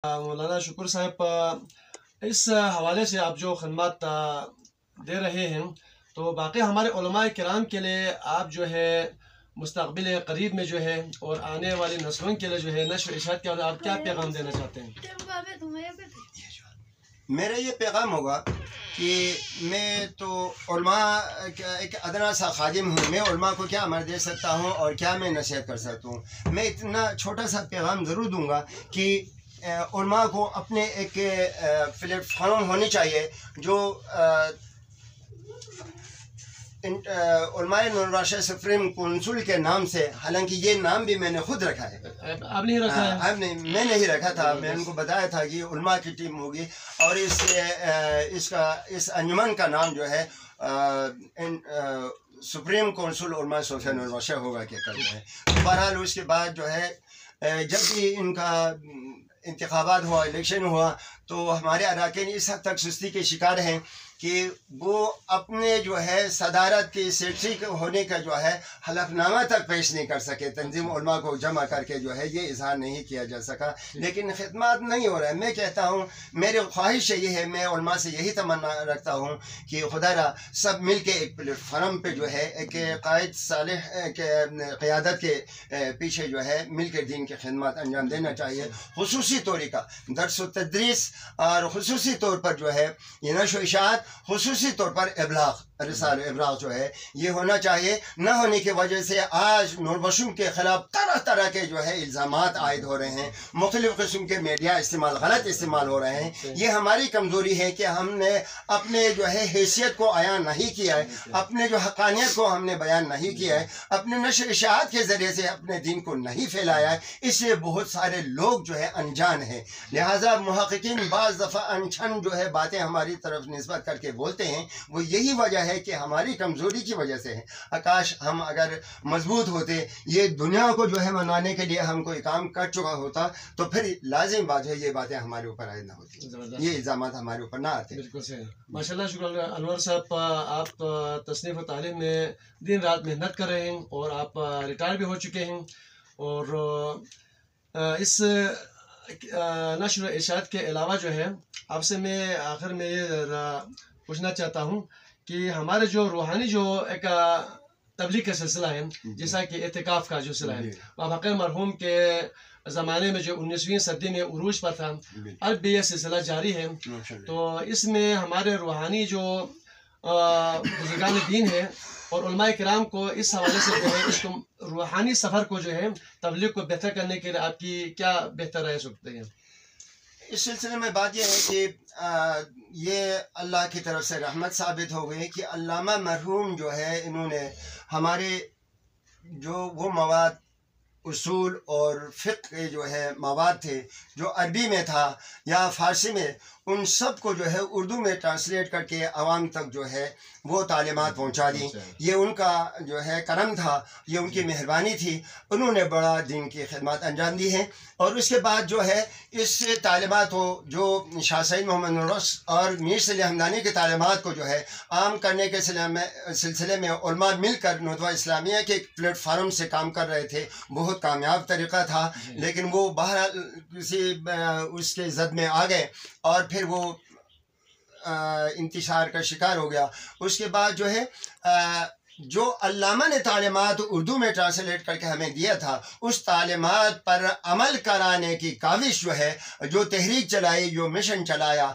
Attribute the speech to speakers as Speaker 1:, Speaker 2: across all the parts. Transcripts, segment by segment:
Speaker 1: مولانا شکر صاحب، اس حوالے سے آپ جو خدمات دے رہے ہیں تو باقی ہمارے علماء کرام کے لیے آپ جو ہے مستقبل قریب میں جو ہے اور آنے والی نسلوں کے لیے جو ہے نشر و اشاعت کے حوالے آپ کیا پیغام دینا چاہتے ہیں؟
Speaker 2: میرا یہ پیغام ہوگا کہ میں تو علماء کا ایک ادنا سا خادم ہوں. میں علماء کو کیا امر دے سکتا ہوں اور کیا میں نصیحت کر سکتا ہوں. میں اتنا چھوٹا سا پیغام ضرور دوں گا کہ علماء کو اپنے ایک پلیٹ فارم ہونی چاہیے جو علماء نور البشر سپریم کونسل کے نام سے، حالانکہ یہ نام بھی میں نے خود رکھا ہے.
Speaker 1: آپ نہیں رکھا ہے؟
Speaker 2: میں نہیں رکھا تھا. میں ان کو بتایا تھا کہ علماء کی ٹیم ہوگی اور اس انجمن کا نام جو ہے سپریم کونسل علماء صوفیہ نور البشر ہوگا کہ کرتے ہیں. بہرحال اس کے بعد جو ہے جب بھی ان کا انتخابات ہوا، الیکشن ہوا، تو ہمارے اراکین اس حد تک سستی کے شکار ہیں کہ وہ اپنے جو ہے صدارت کی سیکرٹری ہونے کا جو ہے حلف نامہ تک پیش نہیں کر سکے. تنظیم علماء کو جمع کر کے جو ہے یہ اظہار نہیں کیا جا سکا. لیکن خدمات نہیں ہو رہا ہے. میں کہتا ہوں، میری خواہش یہ ہے، میں علماء سے یہی تمنا رکھتا ہوں کہ خدا را سب مل کے ایک پلیٹ فارم پہ جو ہے ایک قائد صالح کے قیادت کے پیچھے جو ہے مل کے دین کی خدمات انجام دینا چاہیے. خصوصی طریقہ درس و تدریس اور خصوصی طور پر جو ہے یہ نشر و اشاعت، خصوصی طور پر ابلاغ، رسالہ ابلاغ جو ہے یہ ہونا چاہیے. نہ ہونے کی وجہ سے آج نور البشر کے خلاف طرح طرح کے جو ہے الزامات عائد ہو رہے ہیں. مختلف قسم کے میڈیا غلط استعمال ہو رہے ہیں. یہ ہماری کمزوری ہے کہ ہم نے اپنے جو ہے حیثیت کو عیان نہیں کیا ہے، اپنے جو حقانیت کو ہم نے بیان نہیں کیا ہے، اپنے نشر و اشاعت کے ذریعے سے اپنے دین کو نہیں پھیلایا ہے. اس لیے بہت سارے لوگ جو ہے انجان ہیں. لہٰذا محققین بعض دفعہ انچھن جو ہے باتیں ہماری طرف نسبت کر کے بولتے ہیں. وہ یہی وجہ ہے کہ ہماری کمزوری کی وجہ سے ہے. کاش ہم اگر مضبوط ہوتے، یہ دنیا کو جو ہے منانے کے لیے ہم کوئی کام کر چکا ہوتا، تو پھر لازم بات ہے یہ باتیں ہمارے اوپر عائد نہ ہوتی، یہ الزامات ہمارے اوپر نہ آتے.
Speaker 1: بالکل صحیح. ماشاء اللہ. شکر انور صاحب، آپ تصنیف و تعلیم میں دن رات محنت کر رہے ہیں اور آپ ریٹائر بھی ہو چکے ہیں. اور اس نشر و اشاعت کے علاوہ جو ہے آپ سے میں آخر میں یہ پوچھنا چاہتا ہوں کہ ہمارے جو روحانی جو ایک تبلیغ کا سلسلہ ہے، جیسا کہ اعتکاف کا جو سلسلہ ہے، بابا مرحوم کے زمانے میں جو 19ویں صدی میں عروج پر تھا، اب بھی یہ سلسلہ جاری ہے. تو اس میں ہمارے روحانی جو بزرگان دین ہے اور علماء کرام کو اس حوالے سے جو ہے اس روحانی سفر کو جو ہے تبلیغ کو بہتر کرنے کے لیے آپ کی کیا بہتر رائے سکتے ہیں؟
Speaker 2: اس سلسلے میں بات یہ ہے کہ یہ اللہ کی طرف سے رحمت ثابت ہو گئی کہ علامہ مرحوم جو ہے انہوں نے ہمارے جو وہ مواد، اصول اور فقہ کے جو ہے مواد تھے جو عربی میں تھا یا فارسی میں، ان سب کو جو ہے اردو میں ٹرانسلیٹ کر کے عوام تک جو ہے وہ تعلیمات پہنچا دی. یہ ان کا جو ہے کرم تھا، یہ ان کی مہربانی تھی. انہوں نے بڑا دین کی خدمات انجام دی ہیں. اور اس کے بعد جو ہے اس تعلیمات کو جو شاہ سید محمد نور البشر اور میر صلی حمدانی کی تعلیمات کو جو ہے عام کرنے کے سلسلے میں علماء مل کر ندوہ اسلامیہ کے ایک پلیٹ فارم سے کام کر رہے تھے. بہت کامیاب طریقہ تھا، لیکن وہ بہرحال کسی اس کے زد میں آ گئے اور پھر وہ انتشار کا شکار ہو گیا. اس کے بعد جو ہے جو علامہ نے تعلیمات اردو میں ٹرانسلیٹ کر کے ہمیں دیا تھا، اس تعلیمات پر عمل کرانے کی کاوش جو ہے، جو تحریک چلائی، جو مشن چلایا،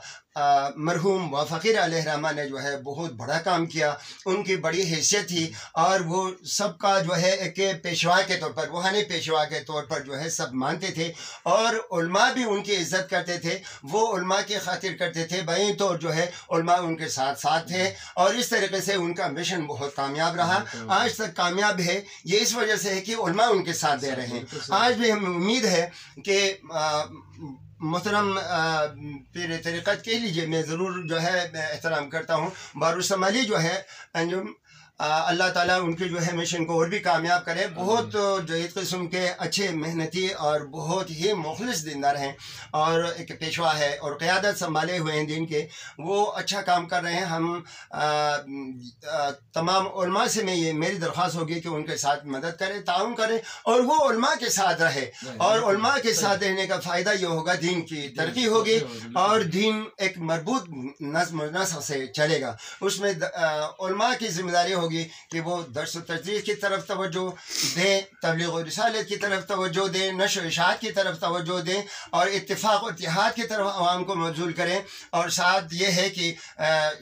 Speaker 2: مرحوم و فقیر علیہ رحمہ نے جو ہے بہت بڑا کام کیا. ان کی بڑی حیثیت تھی اور وہ سب کا جو ہے ایک پیشوا کے طور پر، روحانی پیشوا کے طور پر جو ہے سب مانتے تھے. اور علماء بھی ان کی عزت کرتے تھے، وہ علماء کی خاطر کرتے تھے. بائیں طور جو ہے علماء ان کے ساتھ ساتھ تھے اور اس طریقے سے ان کا مشن بہت کامیاب رہا. آج تک کامیاب ہے. یہ اس وجہ سے ہے کہ علماء ان کے ساتھ دے رہے ہیں. آج بھی ہمیں امید ہے کہ محترم پیر طریقت کے لیجیے، میں ضرور جو ہے احترام کرتا ہوں، بارو سمالی جو ہے انجم اللہ تعالیٰ ان کی جو ہے مشن کو اور بھی کامیاب کرے. بہت جدید قسم کے اچھے محنتی اور بہت ہی مخلص دیندار ہیں اور ایک پیشوا ہے اور قیادت سنبھالے ہوئے ہیں دین کے. وہ اچھا کام کر رہے ہیں. ہم تمام علماء سے میری درخواست ہوگی کہ ان کے ساتھ مدد کرے, تعاون کرے اور وہ علماء کے ساتھ رہے. اور علماء کے ساتھ رہنے کا فائدہ یہ ہوگا دین کی ترقی ہوگی اور دین ایک مربوط نظم و نسق سے چلے گا. اس میں علماء کی ذمہ داری ہوگی کہ وہ درس و تدریس کی طرف توجہ دیں, تبلیغ و رسالت کی طرف توجہ دیں, نشر و اشاعت کی طرف توجہ دیں اور اتفاق و اتحاد کی طرف عوام کو مبذول کریں. اور ساتھ یہ ہے کہ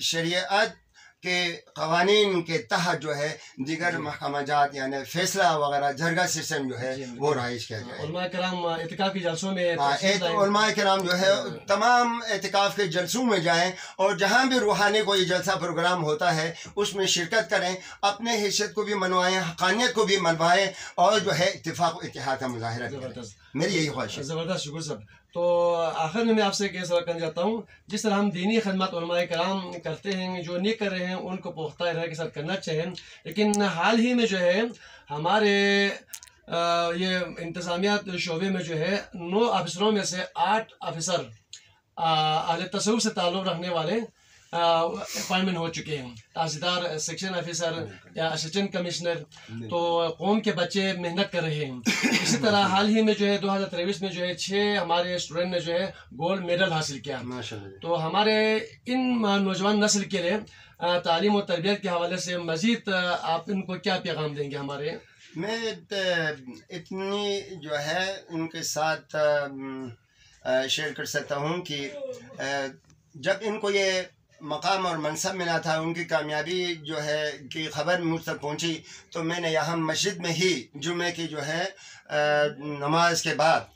Speaker 2: شریعت کے قوانین کے تحت جو ہے دیگر محکمہ جات یعنی فیصلہ وغیرہ جرگہ سسٹم جو ہے وہ رائج کیا جائے.
Speaker 1: علماء کرام اعتکاف کی جلسوں میں
Speaker 2: علماء کرام جو ہے تمام اعتکاف کے جلسوں میں جائیں اور جہاں بھی روحانی کوئی جلسہ پروگرام ہوتا ہے اس میں شرکت کریں, اپنے حیثیت کو بھی منوائیں, حقانیت کو بھی منوائیں اور جو ہے اتفاق و اتحاد کا مظاہرہ کریں. میری یہی خواہش ہے.
Speaker 1: زبردست, شکر صاحب. تو آخر میں آپ سے ایک سوال کرنا چاہتا ہوں, جس طرح ہم دینی خدمات علماء کرام کرتے ہیں, جو نہیں کر رہے ہیں ان کو پختہ ارادے کے ساتھ کرنا چاہیے, لیکن حال ہی میں جو ہے ہمارے یہ انتظامیہ شعبے میں جو ہے 9 افسروں میں سے 8 افسر اہل تصوف سے تعلق رکھنے والے اپائنٹمنٹ ہو چکے ہیں. تحصیلدار, سیکشن آفیسر یا اسسٹنٹ کمشنر. تو قوم کے بچے محنت کر رہے ہیں. اسی طرح حال ہی میں جو ہے 2023 میں جو ہے 6 ہمارے اسٹوڈنٹ نے جو ہے گولڈ میڈل حاصل کیا. تو ہمارے ان نوجوان نسل کے لیے تعلیم و تربیت کے حوالے سے مزید آپ ان کو کیا پیغام دیں گے؟ ہمارے
Speaker 2: میں اتنی جو ہے ان کے ساتھ شیئر کر سکتا ہوں کہ جب ان کو یہ مقام اور منصب ملا تھا, ان کی کامیابی جو ہے کی خبر مجھ تک پہنچی, تو میں نے یہاں مسجد میں ہی جمعے کی جو ہے نماز کے بعد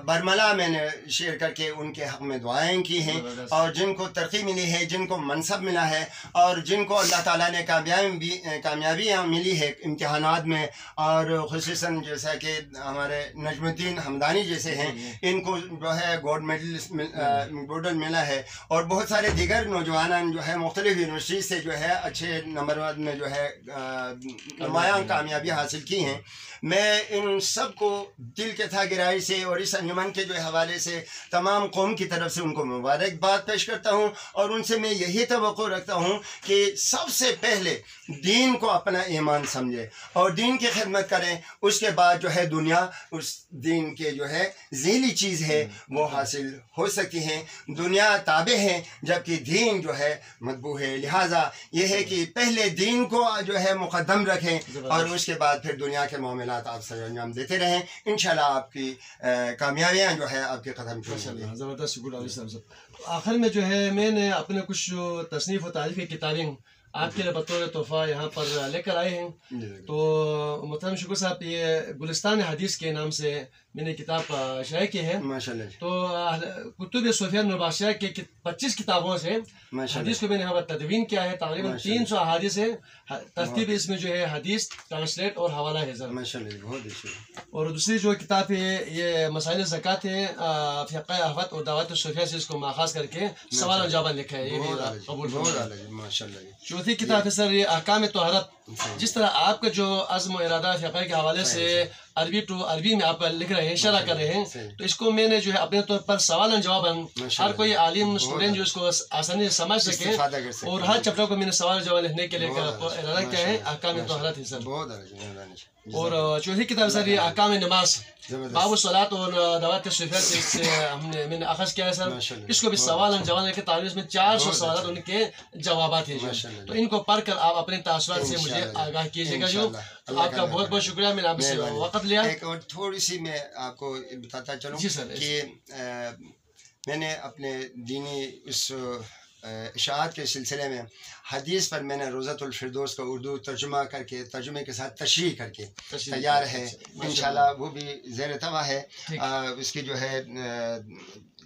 Speaker 2: برملا میں نے شیئر کر کے ان کے حق میں دعائیں کی ہیں. اور جن کو ترقی ملی ہے, جن کو منصب ملا ہے اور جن کو اللہ تعالیٰ نے کامیابیاں ملی ہے امتحانات میں, اور خصوصاً جیسا کہ ہمارے نجم الدین حمدانی جیسے ہیں, ان کو جو ہے گولڈ ملا ہے. اور بہت سارے دیگر نوجوان جو ہے مختلف یونیورسٹی سے جو ہے اچھے نمبر میں جو ہے نمایاں کامیابی حاصل کی ہیں. میں ان سب کو دل کے تھا گہرائی سے اور اس انجمن کے جو حوالے سے تمام قوم کی طرف سے ان کو مبارکباد پیش کرتا ہوں. اور ان سے میں یہی توقع رکھتا ہوں کہ سب سے پہلے دین کو اپنا ایمان سمجھے اور دین کی خدمت کریں. اس کے بعد جو ہے دنیا اس دین کے جو ہے ذیلی چیز ہے وہ حاصل ہو سکتی ہیں. دنیا تابع ہے جبکہ دین جو ہے مطبوع ہے. لہٰذا یہ ہے کہ پہلے دین کو جو ہے مقدم رکھیں اور اس کے بعد پھر دنیا کے معاملات آپ سے انجام دیتے رہیں. انشاءاللہ آپ کی کامیابیاں جو ہے آپ کے قدم چومیں گی.
Speaker 1: زبردست, شکر علی صاحب. آخر میں جو ہے میں نے اپنے کچھ تصنیف و تالیف کی کتابیں آپ کے لیے بطور تحفہ یہاں پر لے کر آئے ہیں. تو محترم شکر صاحب, یہ گلستان حدیث کے نام سے میں نے کتاب شائع کی ہے. تو کتب صوفیہ نباشیہ کے 25 کتابوں سے حدیث کو میں نے یہاں پر تدوین کیا ہے. تقریباً 300 احادیث ہے. ترتیب اس میں جو ہے حدیث, ٹرانسلیٹ اور حوالہ ہے سر. اور دوسری جو کتاب ہے یہ مسائل زکوٰۃ ہے, فقہ احوط اور دعوت الصوفیہ سے اس کو ماخذ کر کے سوال و جواب لکھا ہے. یہ بھی قبول. چوتھی کتاب ہے سر یہ احکام طہارت. جس طرح آپ کا جو عزم و ارادہ فقہ کے حوالے سے عربی ٹو عربی میں آپ لکھ رہے ہیں, شرح کر رہے ہیں, تو اس کو میں نے جو ہے اپنے طور پر سوال جواب ہر کوئی عالم اسٹوڈنٹ جو اس کو آسانی سے سمجھ سکے اور ہر چیپٹر کو میں نے سوال جواب لکھنے کے لیے ارادہ کیا ہے. احکام طہارت ہے سر. اور چوتھی کتاب سر یہ احکام نماز, باب الصلاۃ اور دعوت الصوفیہ سے میں نے اخذ کیا ہے سر. اس کو بھی سوال جواب کے تعلق میں 400 سوالات ان کے جوابات ہیں. تو ان کو پڑھ کر آپ اپنے تاثرات سے مجھے آگاہ کیجیے گا. جو آپ کا بہت بہت شکریہ, میں نے آپ سے وقت لیا.
Speaker 2: ایک اور تھوڑی سی میں آپ کو بتاتا چلوں کہ میں نے اپنے دینی اس اشاعت کے سلسلے میں حدیث پر میں نے روضۃ الفردوس کا اردو ترجمہ کر کے ترجمے کے ساتھ تشریح کر کے تیار ہے. انشاءاللہ وہ بھی زیر طبع ہے. اس کی جو ہے